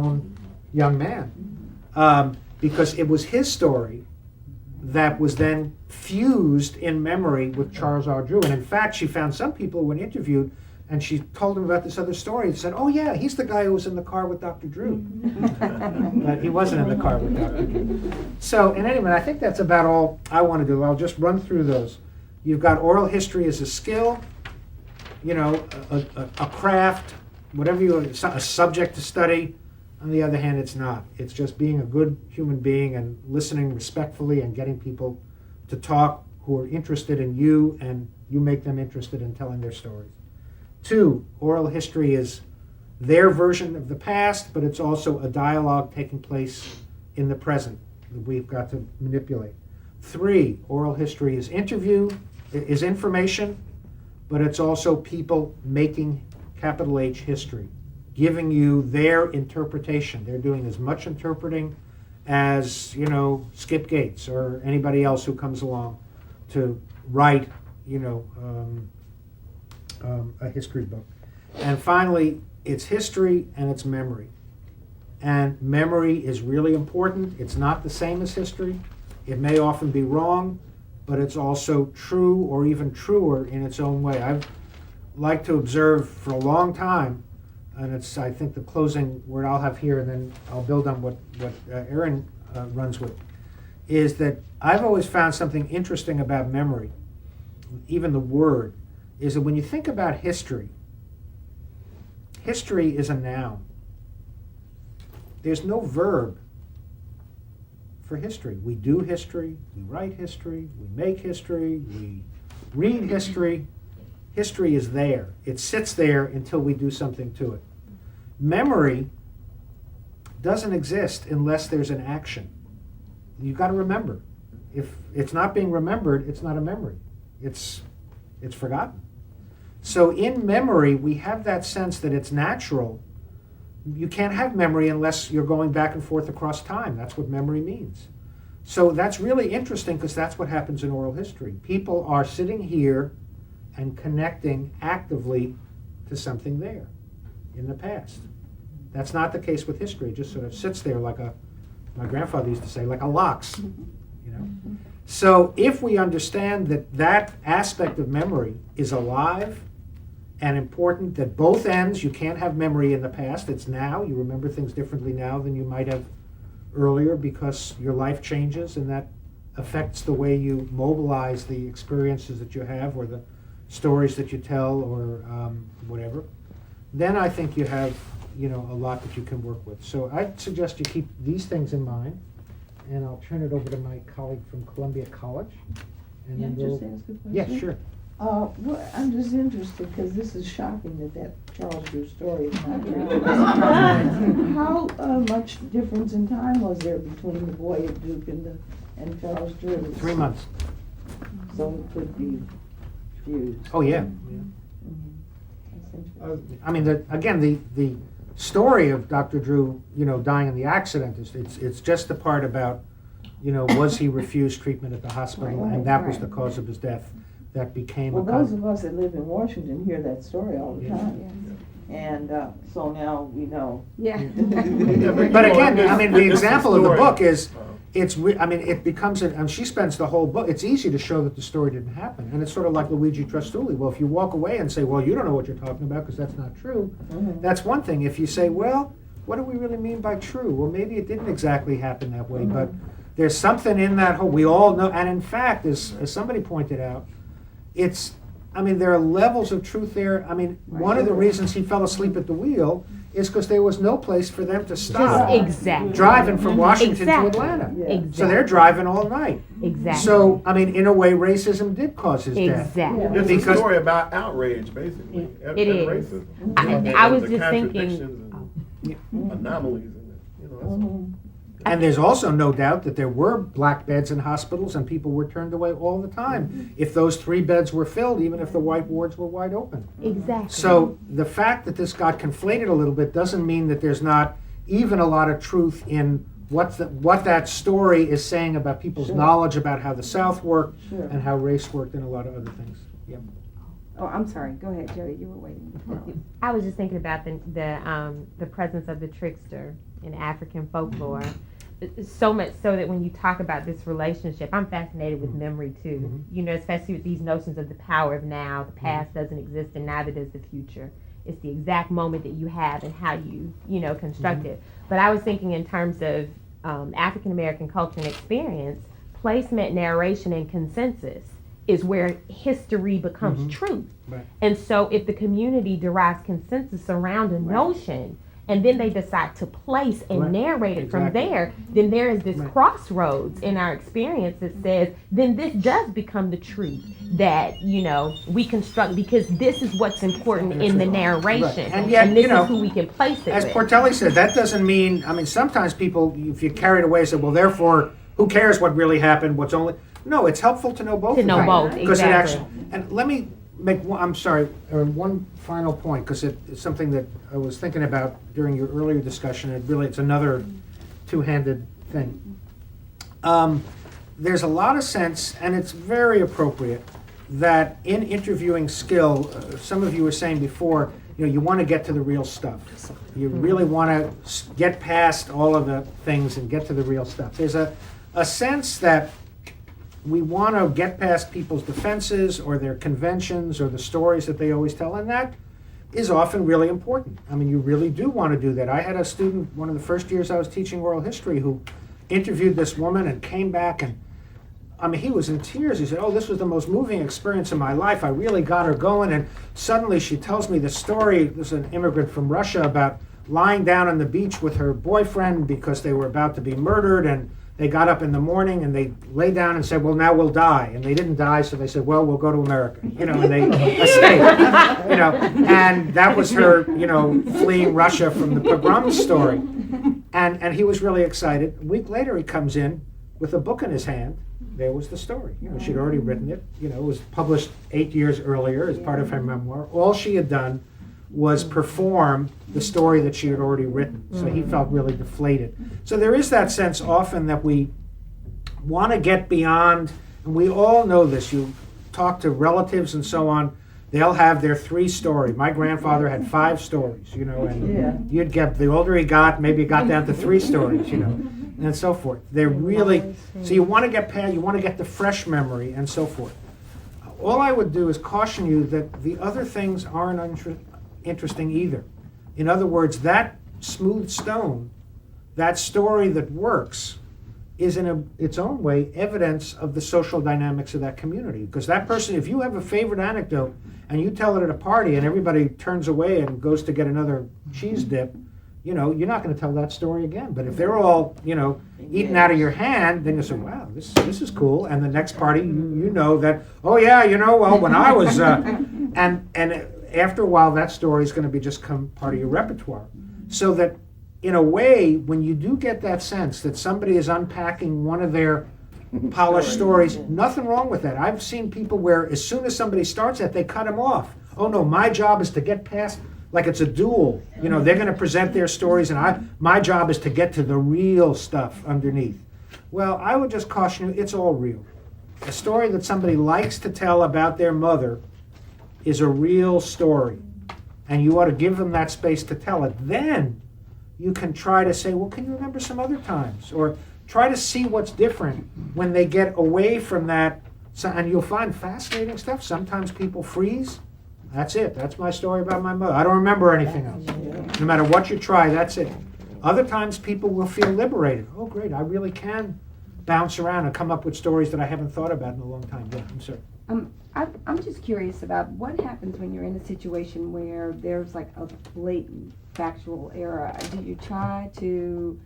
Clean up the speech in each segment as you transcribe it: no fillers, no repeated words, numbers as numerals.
own young man, because it was his story that was then fused in memory with Charles R. Drew. And in fact, she found some people who were interviewed, and she told them about this other story and said, oh yeah, he's the guy who was in the car with Dr. Drew. But he wasn't in the car with Dr. Drew. So in any event, I think that's about all I want to do. I'll just run through those. You've got oral history as a skill, you know, a craft, whatever you, a subject to study. On the other hand, it's not. It's just being a good human being and listening respectfully and getting people to talk who are interested in you, and you make them interested in telling their stories. 2, oral history is their version of the past, but it's also a dialogue taking place in the present that we've got to manipulate. 3, oral history is information, but it's also people making capital H history, giving you their interpretation. They're doing as much interpreting as, you know, Skip Gates or anybody else who comes along to write, you know, a history book. And finally, it's history and it's memory. And memory is really important. It's not the same as history. It may often be wrong, but it's also true or even truer in its own way. I've liked to observe for a long time, and it's, I think, the closing word I'll have here, and then I'll build on what Erin runs with, is that I've always found something interesting about memory, even the word, is that when you think about history, history is a noun. There's no verb for history. We do history, we write history, we make history, we read history. History is there. It sits there until we do something to it. Memory doesn't exist unless there's an action. You've got to remember. If it's not being remembered, it's not a memory. It's forgotten. So in memory, we have that sense that it's natural. You can't have memory unless you're going back and forth across time. That's what memory means. So that's really interesting, because that's what happens in oral history. People are sitting here and connecting actively to something there in the past. That's not the case with history. It just sort of sits there like my grandfather used to say, like a lox, you know? So if we understand that that aspect of memory is alive and important, that both ends, you can't have memory in the past, it's now, you remember things differently now than you might have earlier because your life changes, and that affects the way you mobilize the experiences that you have or the stories that you tell or whatever, then I think you have, you know, a lot that you can work with. So I'd suggest you keep these things in mind, and I'll turn it over to my colleague from Columbia College. And Can then I just ask a question? Yeah, sure. Well, I'm just interested, because this is shocking that Charles Drew story is not true. How much difference in time was there between the boy at Duke and Charles Drew? 3 months. So it could be fused. Oh, yeah. That's interesting. I mean, the story of Dr. Drew, you know, dying in the accident, it's just the part about, you know, was he refused treatment at the hospital, Right, and that was right. the cause of his death. That became Well, those of us that live in Washington hear that story all the Yeah. time. And so now we know. Yeah. But again, I mean, the example of the book is, it becomes, and she spends the whole book, it's easy to show that the story didn't happen. And it's sort of like Luigi Trastulli. Well, if you walk away and say, well, you don't know what you're talking about because that's not true, that's one thing. If you say, well, what do we really mean by true? Well, maybe it didn't exactly happen that way, but there's something in that whole, we all know, and in fact, as somebody pointed out, there are levels of truth there. I mean, one of the reasons he fell asleep at the wheel is because there was no place for them to stop. Exactly. Driving from Washington to Exactly. Atlanta. Yeah. Exactly. So they're driving all night. Exactly. So, I mean, in a way, racism did cause his death. Exactly. Yeah. It's Because- a story about outrage, basically, and It is. racism. I was The just thinking. contradictions and anomalies in it. You know, that's And there's also no doubt that there were black beds in hospitals and people were turned away all the time if those 3 beds were filled, even if the white wards were wide open. Exactly. So the fact that this got conflated a little bit doesn't mean that there's not even a lot of truth in what that story is saying about people's Sure. knowledge about how the South worked Sure. and how race worked and a lot of other things. Yeah. Oh, I'm sorry. Go ahead, Jodi. You were waiting. I was just thinking about the presence of the trickster in African folklore. So much so that when you talk about this relationship, I'm fascinated with memory too. You know, especially with these notions of the power of now. The past doesn't exist, and neither does the future. It's the exact moment that you have and how you construct it. But I was thinking in terms of African American culture and experience, placement, narration, and consensus is where history becomes truth. Right. And so if the community derives consensus around a notion, and then they decide to place and narrate it from there, then there is this crossroads in our experience that says, then this does become the truth that, we construct, because this is what's important in the narration. And yet, this is who we can place it as with. Portelli said, that doesn't mean, sometimes people, if you carry it away, say, well, therefore, who cares what really happened, what's only... No, it's helpful to know both. To know both, because exactly. it actually, and let me make one final point, because it's something that I was thinking about during your earlier discussion, and it's another two-handed thing. There's a lot of sense, and it's very appropriate, that in interviewing skill, some of you were saying before, you want to get to the real stuff. You really want to get past all of the things and get to the real stuff. There's a sense that we want to get past people's defenses or their conventions or the stories that they always tell, and that is often really important. You really do want to do that. I had a student, one of the first years I was teaching oral history, who interviewed this woman and came back, and he was in tears. He said, oh, this was the most moving experience of my life. I really got her going, and suddenly she tells me the story. This is an immigrant from Russia, about lying down on the beach with her boyfriend because they were about to be murdered, and they got up in the morning and they lay down and said, well, now we'll die. And they didn't die, so they said, well, we'll go to America. And they escaped. And that was her, fleeing Russia from the pogrom story. And he was really excited. A week later, he comes in with a book in his hand. There was the story. She'd already written it. It was published 8 years earlier as part of her memoir. All she had done was perform the story that she had already written. So he felt really deflated. So there is that sense often that we want to get beyond, and we all know this. You talk to relatives and so on, they'll have their 3 story. My grandfather had 5 stories, and you'd get, the older he got, maybe it got down to 3 stories, and so forth. They're really, so you want to get past, you want to get the fresh memory and so forth. All I would do is caution you that the other things aren't interesting either. In other words, that smooth stone, that story that works, is in its own way evidence of the social dynamics of that community. Because that person, if you have a favorite anecdote and you tell it at a party and everybody turns away and goes to get another cheese dip, you're not going to tell that story again. But if they're all, eating out of your hand, then you say, wow, this is cool. And the next party, you know that, oh yeah, well, when I was, and after a while, that story is going to become part of your repertoire. So that, in a way, when you do get that sense that somebody is unpacking one of their polished stories, nothing wrong with that. I've seen people where as soon as somebody starts that, they cut them off. Oh no, my job is to get past, like it's a duel. They're going to present their stories, and my job is to get to the real stuff underneath. Well, I would just caution you, it's all real. A story that somebody likes to tell about their mother is a real story, and you ought to give them that space to tell it. Then you can try to say, well, can you remember some other times? Or try to see what's different when they get away from that. And you'll find fascinating stuff. Sometimes people freeze. That's it. That's my story about my mother. I don't remember anything else. No matter what you try, that's it. Other times people will feel liberated. Oh, great, I really can bounce around and come up with stories that I haven't thought about in a long time. Yeah, I'm sorry. I'm just curious about what happens when you're in a situation where there's like a blatant factual error. Do you try to,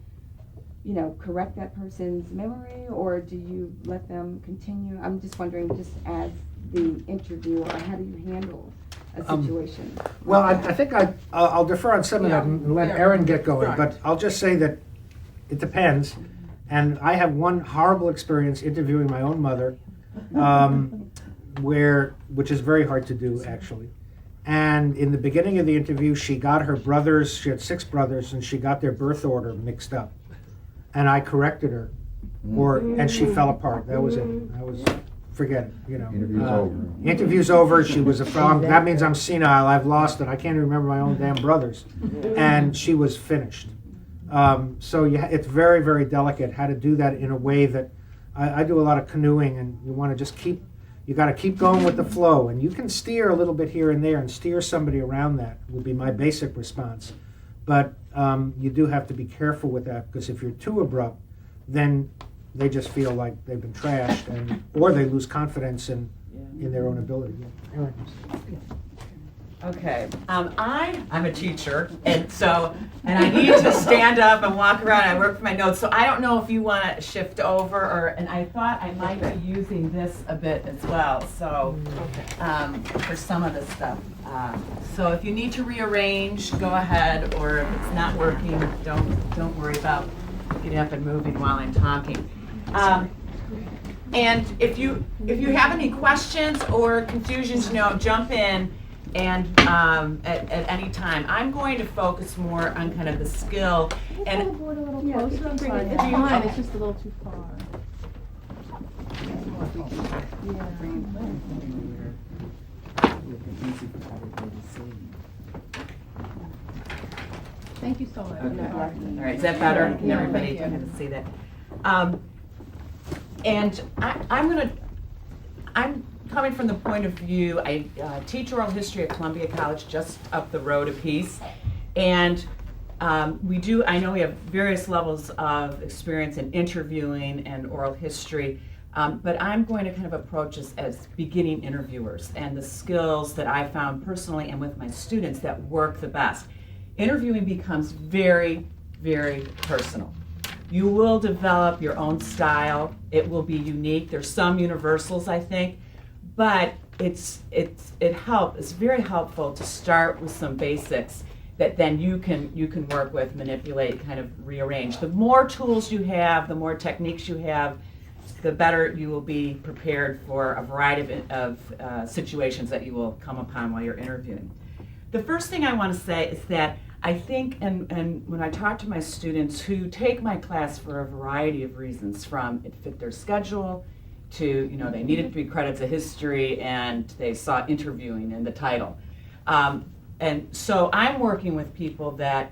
correct that person's memory, or do you let them continue? I'm just wondering, just as the interviewer, how do you handle a situation? Well, I think I'll defer on some of that and let Erin get going, Right. but I'll just say that it depends. And I have one horrible experience interviewing my own mother, which is very hard to do, actually. And in the beginning of the interview, she got her brothers, she had 6 brothers, and she got their birth order mixed up. And I corrected her, and she fell apart. That was it. I was forget it, you know. Interview's over. Interview's over, she was that means I'm senile, I've lost it, I can't even remember my own damn brothers. And she was finished. So it's very, very delicate how to do that in a way that, I do a lot of canoeing, and you want to just you got to keep going with the flow, and you can steer a little bit here and there and steer somebody around that would be my basic response. But you do have to be careful with that, because if you're too abrupt, then they just feel like they've been trashed, or they lose confidence in their own ability. Yeah. Erin. Okay, I'm a teacher, and I need to stand up and walk around. I work for my notes, so I don't know if you want to shift over, and I thought I might be using this a bit as well. So for some of this stuff, so if you need to rearrange, go ahead, or if it's not working, don't worry about getting up and moving while I'm talking. And if you have any questions or confusions, jump in. And at any time, I'm going to focus more on kind of the skill. And pull the board a little closer. I'm sorry. It's fine. It's just a little too far. Thank you so much. Okay. All right, is that better? Can everybody kind of see that? And I'm coming from the point of view, I teach oral history at Columbia College, just up the road a piece, and I know we have various levels of experience in interviewing and oral history, but I'm going to kind of approach this as beginning interviewers and the skills that I found personally and with my students that work the best. Interviewing becomes very, very personal. You will develop your own style. It will be unique. There's some universals, I think, but it's very helpful to start with some basics that then you can work with, manipulate, kind of rearrange. The more tools you have, the more techniques you have, the better you will be prepared for a variety of situations that you will come upon while you're interviewing. The first thing I want to say is that I think, and when I talk to my students who take my class for a variety of reasons, from it fit their schedule, to they needed 3 credits of history and they saw interviewing in the title. And so I'm working with people that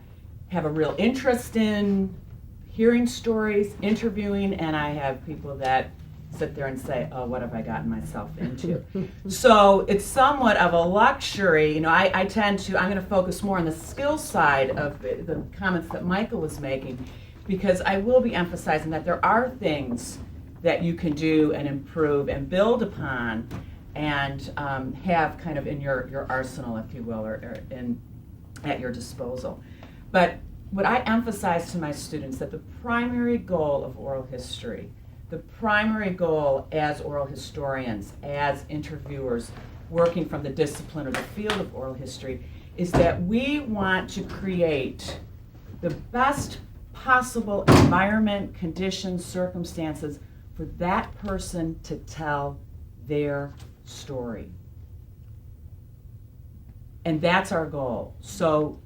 have a real interest in hearing stories, interviewing, and I have people that sit there and say, oh, what have I gotten myself into? So it's somewhat of a luxury. I'm going to focus more on the skill side of the comments that Michael was making, because I will be emphasizing that there are things that you can do and improve and build upon and have kind of in your arsenal, if you will, or at your disposal. But what I emphasize to my students, that the primary goal of oral history, the primary goal as oral historians, as interviewers working from the discipline or the field of oral history, is that we want to create the best possible environment, conditions, circumstances for that person to tell their story. And that's our goal. So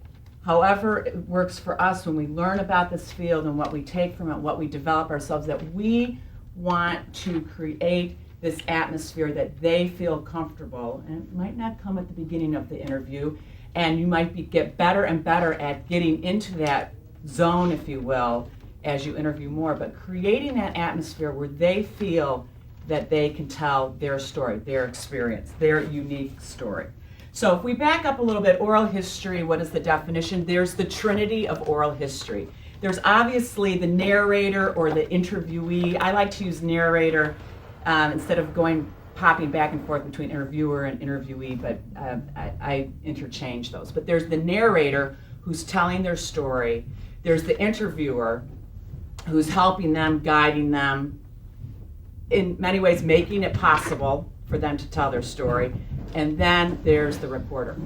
however it works for us when we learn about this field and what we take from it, what we develop ourselves, that we want to create this atmosphere that they feel comfortable, and it might not come at the beginning of the interview, and you might get better and better at getting into that zone, if you will, as you interview more, but creating that atmosphere where they feel that they can tell their story, their experience, their unique story. So if we back up a little bit, oral history, what is the definition? There's the trinity of oral history. There's obviously the narrator or the interviewee. I like to use narrator instead of popping back and forth between interviewer and interviewee, but I interchange those. But there's the narrator who's telling their story. There's the interviewer who's helping them, guiding them, in many ways making it possible for them to tell their story. And then there's the reporter.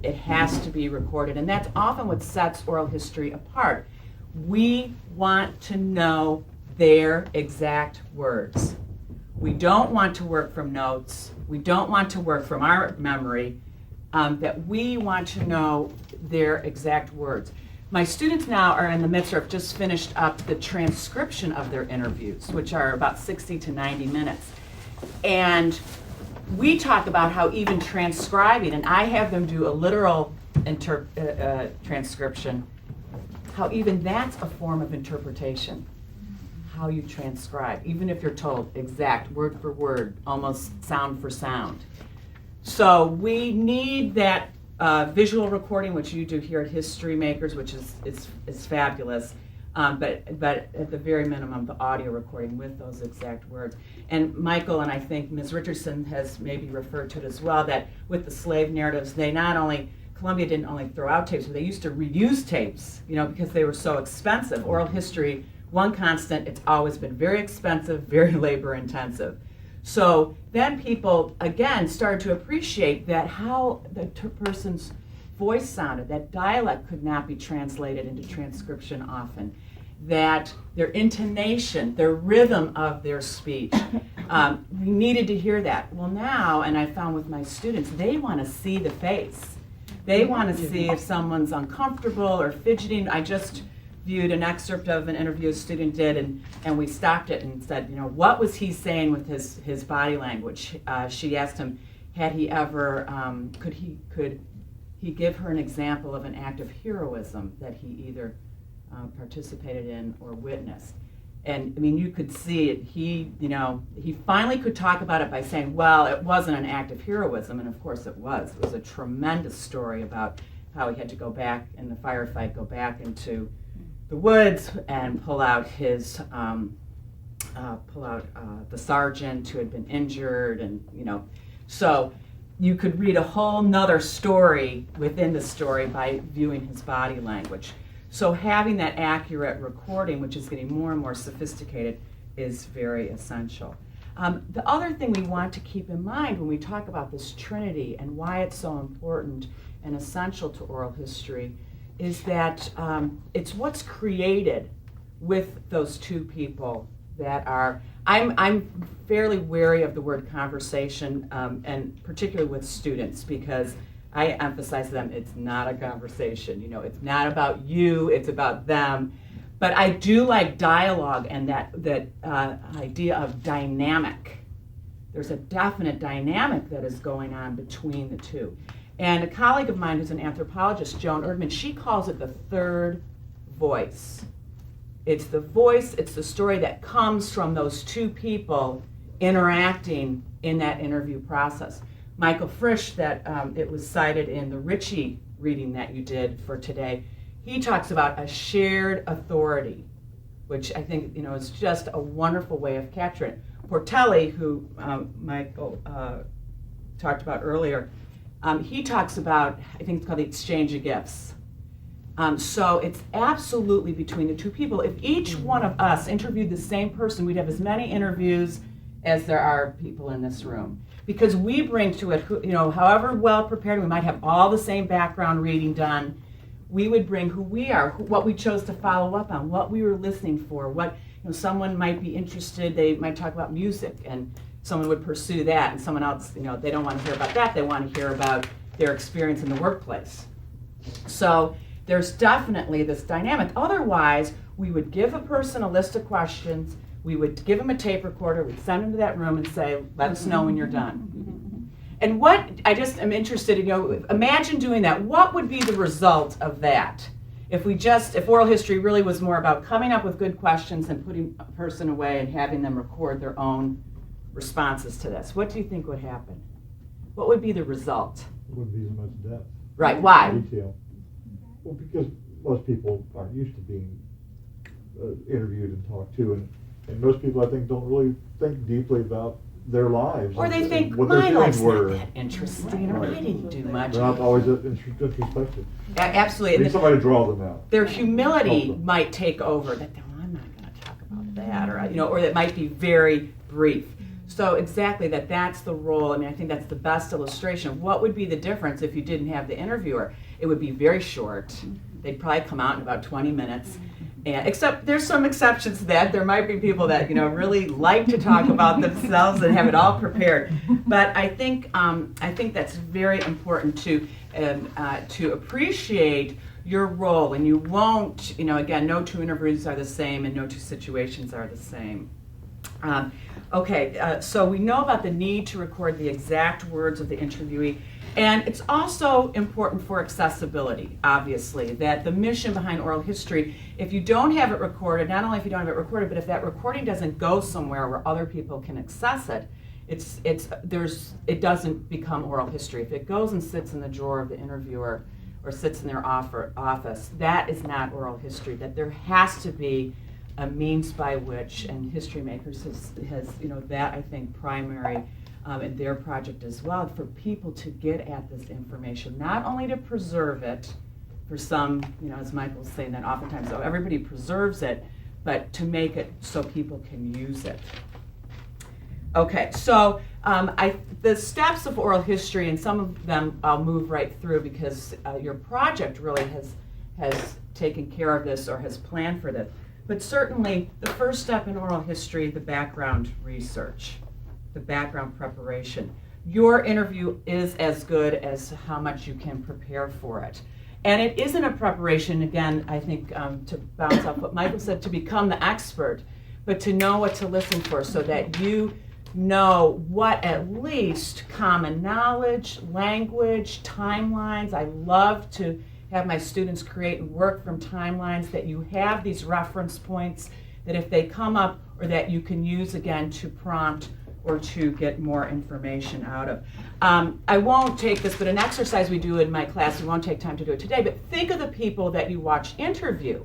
It has to be recorded, and that's often what sets oral history apart. We want to know their exact words. We don't want to work from notes. We don't want to work from our memory. That we want to know their exact words. My students now are in the midst of just finished up the transcription of their interviews, which are about 60 to 90 minutes. And we talk about how even transcribing, and I have them do a literal transcription, how even that's a form of interpretation, how you transcribe, even if you're told exact, word for word, almost sound for sound. So we need that visual recording, which you do here at HistoryMakers, which is fabulous. But at the very minimum, the audio recording with those exact words. And Michael, and I think Ms. Richardson has maybe referred to it as well, that with the slave narratives, Columbia didn't only throw out tapes, but they used to reuse tapes, because they were so expensive. Oral history, one constant, it's always been very expensive, very labor intensive. So then people, again, started to appreciate that how the person's voice sounded, that dialect could not be translated into transcription often, that their intonation, their rhythm of their speech, we needed to hear that. Well now, and I found with my students, they want to see the face. They want to see if someone's uncomfortable or fidgeting. I just viewed an excerpt of an interview a student did, and we stopped it and said, what was he saying with his body language? She asked him, had he ever, could he give her an example of an act of heroism that he either participated in or witnessed. And I mean, you could see it. He finally could talk about it by saying, well, it wasn't an act of heroism, and of course it was. It was a tremendous story about how he had to go back in the firefight, go back into the woods and pull out the sergeant who had been injured, and so you could read a whole nother story within the story by viewing his body language. So having that accurate recording, which is getting more and more sophisticated, is very essential. The other thing we want to keep in mind when we talk about this trinity and why it's so important and essential to oral history is that it's what's created with those two people that are, I'm fairly wary of the word conversation, and particularly with students, because I emphasize to them it's not a conversation. It's not about you, it's about them. But I do like dialogue and that idea of dynamic. There's a definite dynamic that is going on between the two. And a colleague of mine who's an anthropologist, Joan Erdman, she calls it the third voice. It's the voice, it's the story that comes from those two people interacting in that interview process. Michael Frisch, that it was cited in the Ritchie reading that you did for today, he talks about a shared authority, which I think is just a wonderful way of capturing it. Portelli, who Michael talked about earlier, he talks about, I think it's called the exchange of gifts. So it's absolutely between the two people. If each one of us interviewed the same person, we'd have as many interviews as there are people in this room. Because we bring to it, however well prepared, we might have all the same background reading done, we would bring who we are, what we chose to follow up on, what we were listening for, what, someone might be interested, they might talk about music, and someone would pursue that, and someone else, they don't want to hear about that, they want to hear about their experience in the workplace. So there's definitely this dynamic. Otherwise, we would give a person a list of questions, we would give them a tape recorder, we'd send them to that room and say, let us know when you're done. And what, I just am interested in, imagine doing that. What would be the result of that? If oral history really was more about coming up with good questions and putting a person away and having them record their own responses to this, what do you think would happen? What would be the result? It wouldn't be as much depth. Right, why? Detail. Well, because most people aren't used to being interviewed and talked to, and most people, I think, don't really think deeply about their lives. Or they think, what my their life's feelings not were. that interesting, or I didn't do much. They're not always introspective. Absolutely. They need somebody to draw them out. Their humility might take over. That, I'm not going to talk about that, or that might be very brief. So exactly that's the role. I think that's the best illustration. What would be the difference if you didn't have the interviewer? It would be very short. They'd probably come out in about 20 minutes. And except there's some exceptions to that. There might be people that really like to talk about themselves and have it all prepared. But I think that's very important to appreciate your role. And you won't, again, no two interviews are the same and no two situations are the same. So we know about the need to record the exact words of the interviewee, and it's also important for accessibility, obviously, that the mission behind oral history, if you don't have it recorded, not only if you don't have it recorded, but if that recording doesn't go somewhere where other people can access it, it doesn't become oral history. If it goes and sits in the drawer of the interviewer or sits in their office, that is not oral history. That there has to be a means by which, and HistoryMakers has that, I think, primary in their project as well, for people to get at this information, not only to preserve it for some, as Michael's saying that oftentimes, so everybody preserves it, but to make it so people can use it. Okay, so the steps of oral history, and some of them I'll move right through because your project really has taken care of this or has planned for this. But certainly the first step in oral history, the background research, the background preparation. Your interview is as good as how much you can prepare for it. And it isn't a preparation, again, I think, to bounce off what Michael said, to become the expert, but to know what to listen for so that you know what at least common knowledge, language, timelines. I love to have my students create and work from timelines, that you have these reference points that if they come up or that you can use again to prompt or to get more information out of. I won't take this, but an exercise we do in my class, we won't take time to do it today, but think of the people that you watch interview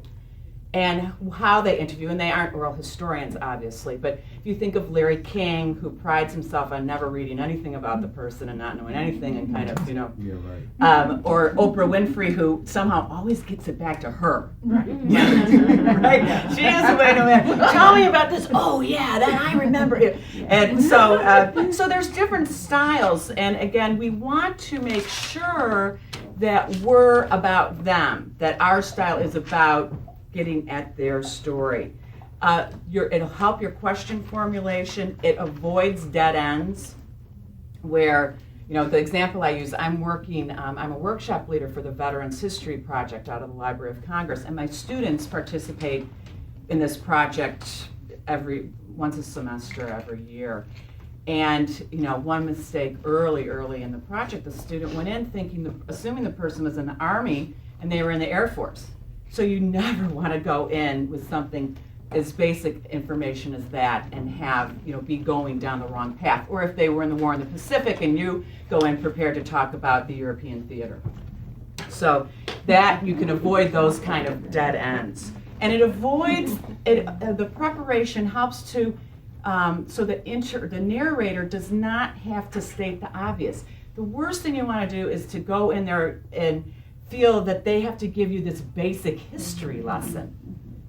and how they interview, and they aren't oral historians, obviously, but if you think of Larry King, who prides himself on never reading anything about the person and not knowing anything and kind of, Yeah, right. or Oprah Winfrey, who somehow always gets it back to her. Right. Right? She is, wait a minute, tell me about this. Oh yeah, that I remember it. And so there's different styles, and again, we want to make sure that we're about them, that our style is about getting at their story. It'll help your question formulation. It avoids dead ends where, the example I use, I'm a workshop leader for the Veterans History Project out of the Library of Congress, and my students participate in this project once a semester every year. And one mistake early in the project, the student went in assuming the person was in the Army and they were in the Air Force. So you never want to go in with something as basic information as that and have, be going down the wrong path. Or if they were in the war in the Pacific and you go in prepared to talk about the European theater. So that you can avoid those kind of dead ends. And it avoids, the preparation helps to, so the narrator does not have to state the obvious. The worst thing you want to do is to go in there and feel that they have to give you this basic history lesson,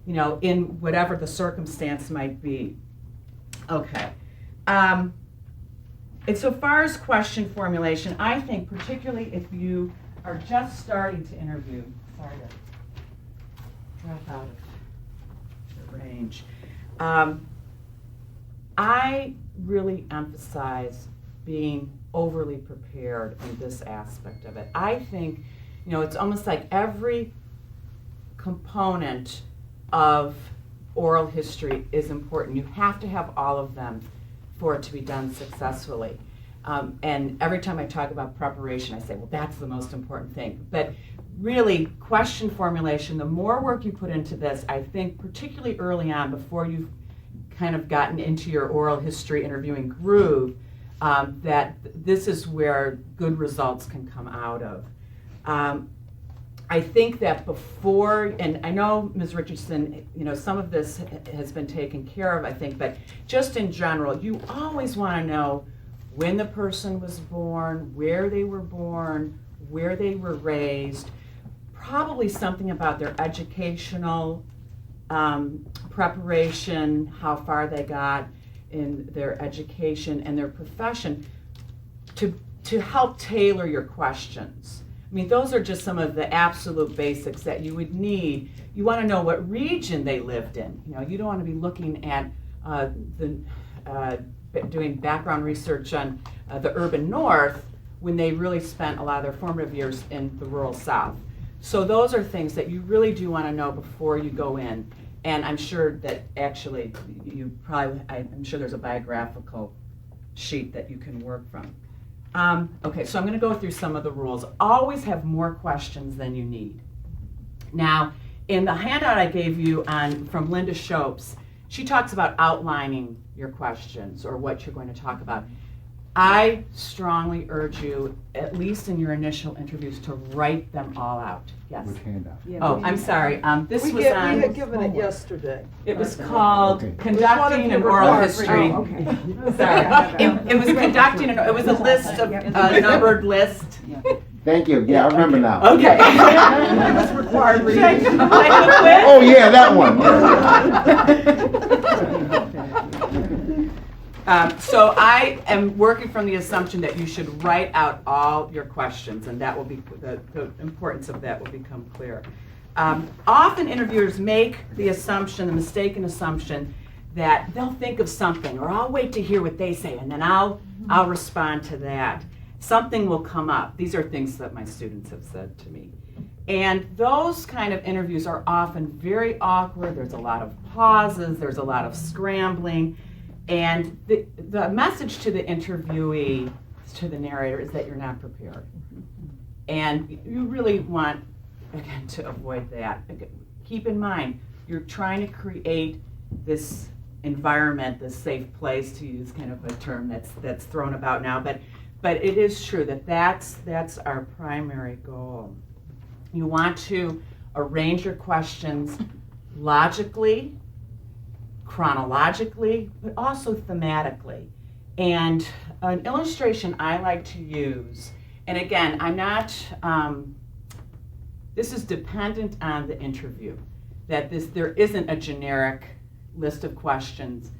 in whatever the circumstance might be. Okay. And so far as question formulation, I think particularly if you are just starting to interview, sorry to drop out of the range, I really emphasize being overly prepared in this aspect of it. I think it's almost like every component of oral history is important. You have to have all of them for it to be done successfully. And every time I talk about preparation, I say, well, that's the most important thing. But really, question formulation, the more work you put into this, I think particularly early on, before you've kind of gotten into your oral history interviewing groove, that this is where good results can come out of. I think that before, and I know Ms. Richardson, some of this has been taken care of, I think, but just in general, you always want to know when the person was born, where they were born, where they were raised, probably something about their educational preparation, how far they got in their education and their profession, to help tailor your questions. I mean, those are just some of the absolute basics that you would need. You want to know what region they lived in. You don't want to be looking at doing background research on the urban north when they really spent a lot of their formative years in the rural south. So those are things that you really do want to know before you go in. And And I'm sure that actually I'm sure there's a biographical sheet that you can work from. Okay, so I'm going to go through some of the rules. Always have more questions than you need. Now, in the handout I gave you from Lynda Shopes, she talks about outlining your questions or what you're going to talk about. I strongly urge you, at least in your initial interviews, to write them all out. Yes. Which handout? Oh, I'm sorry. This was We on. had given it yesterday. It was called Okay. Conducting an Oral History. Oh, okay. Sorry. It was conducting. It was a list of numbered list. Thank you. Yeah, I remember now. Okay. It was required reading. Oh yeah, that one. So I am working from the assumption that you should write out all your questions, and that will be the importance of that will become clear. Often interviewers make the mistaken assumption that they'll think of something, or I'll wait to hear what they say, and then I'll respond to that. Something will come up. These are things that my students have said to me. And those kind of interviews are often very awkward. There's a lot of pauses. There's a lot of scrambling. And the message to the interviewee, to the narrator, is that you're not prepared. And you really want, again, to avoid that. Keep in mind, you're trying to create this environment, this safe place, to use kind of a term that's thrown about now. But it is true that that's our primary goal. You want to arrange your questions logically, chronologically, but also thematically. And an illustration I like to use, and again, I'm not, this is dependent on the interview, that there isn't a generic list of questions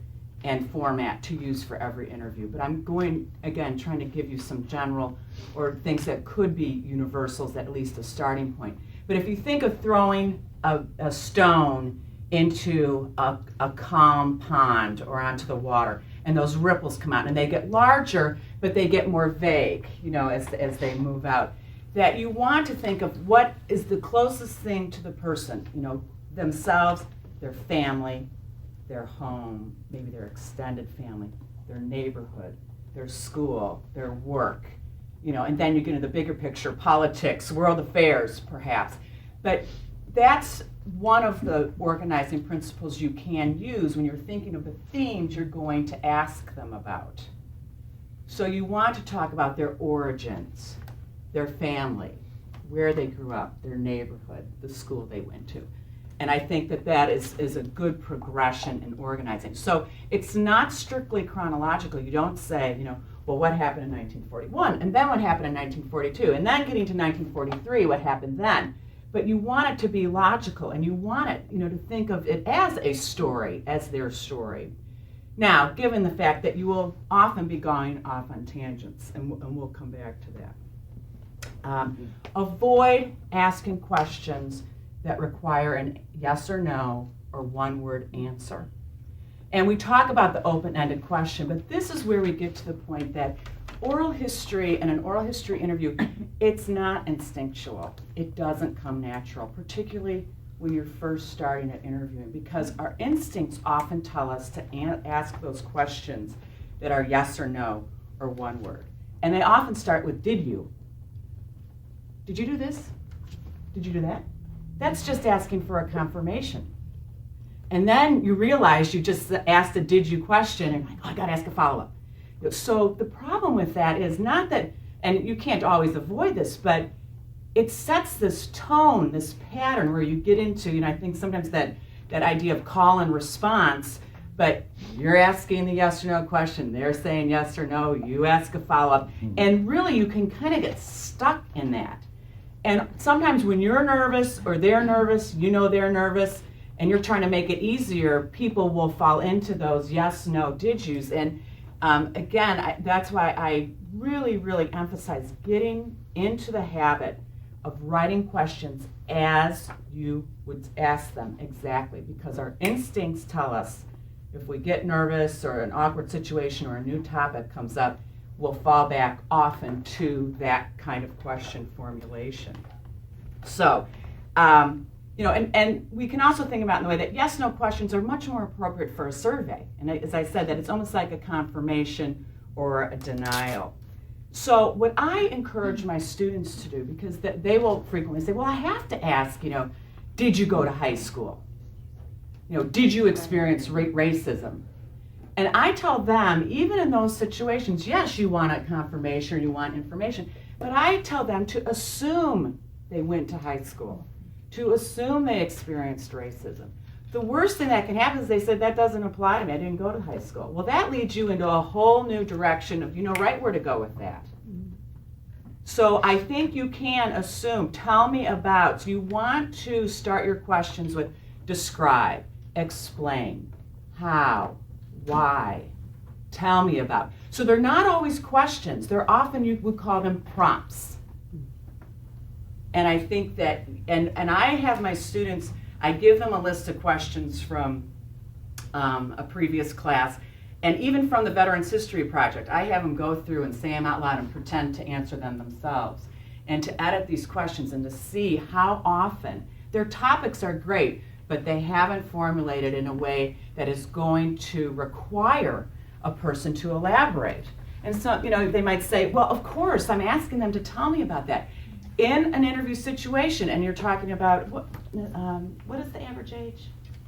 and format to use for every interview. But I'm going, again, trying to give you some general or things that could be universals, at least a starting point. But if you think of throwing a stone into a calm pond or onto the water, and those ripples come out, and they get larger, but they get more vague, as they move out, that you want to think of what is the closest thing to the person, themselves, their family, their home, maybe their extended family, their neighborhood, their school, their work, and then you get into the bigger picture, politics, world affairs, perhaps. But that's one of the organizing principles you can use when you're thinking of the themes you're going to ask them about. So you want to talk about their origins, their family, where they grew up, their neighborhood, the school they went to. And I think that is a good progression in organizing. So it's not strictly chronological. You don't say, well, what happened in 1941? And then what happened in 1942? And then getting to 1943, what happened then? But you want it to be logical, and you want it, to think of it as a story, as their story. Now, given the fact that you will often be going off on tangents, and we'll come back to that. Avoid asking questions that require an yes or no or one-word answer. And we talk about the open-ended question, but this is where we get to the point that oral history and an oral history interview, it's not instinctual. It doesn't come natural, particularly when you're first starting at interviewing, because our instincts often tell us to ask those questions that are yes or no or one word. And they often start with, did you? Did you do this? Did you do that? That's just asking for a confirmation. And then you realize you just asked a did you question, and I got to ask a follow-up. So the problem with that is not that, and you can't always avoid this, but it sets this tone, this pattern where you get into, I think sometimes that idea of call and response, but you're asking the yes or no question, they're saying yes or no, you ask a follow-up, and really you can kind of get stuck in that. And sometimes when you're nervous or they're nervous, they're nervous, and you're trying to make it easier, people will fall into those yes, no, did yous. And again, that's why I really, really emphasize getting into the habit of writing questions as you would ask them exactly, because our instincts tell us if we get nervous or an awkward situation or a new topic comes up, we'll fall back often to that kind of question formulation. So You know, and we can also think about in the way that yes, no questions are much more appropriate for a survey. And as I said, that it's almost like a confirmation or a denial. So what I encourage my students to do, because they will frequently say, well, I have to ask, you know, did you go to high school? You know, did you experience racism? And I tell them, even in those situations, yes, you want a confirmation, you want information, but I tell them to assume they went to high school, to assume they experienced racism. The worst thing that can happen is they said, that doesn't apply to me, I didn't go to high school. Well, that leads you into a whole new direction of, you know, right where to go with that. So I think you can assume, tell me about, so you want to start your questions with describe, explain, how, why, tell me about. So they're not always questions, they're often, you would call them prompts. And I think that, and I have my students, I give them a list of questions from a previous class, and even from the Veterans History Project, I have them go through and say them out loud and pretend to answer them themselves, and to edit these questions and to see how often, their topics are great, but they haven't formulated in a way that is going to require a person to elaborate. And so, you know, they might say, well, of course, I'm asking them to tell me about that. In an interview situation, and you're talking about, what is the average age?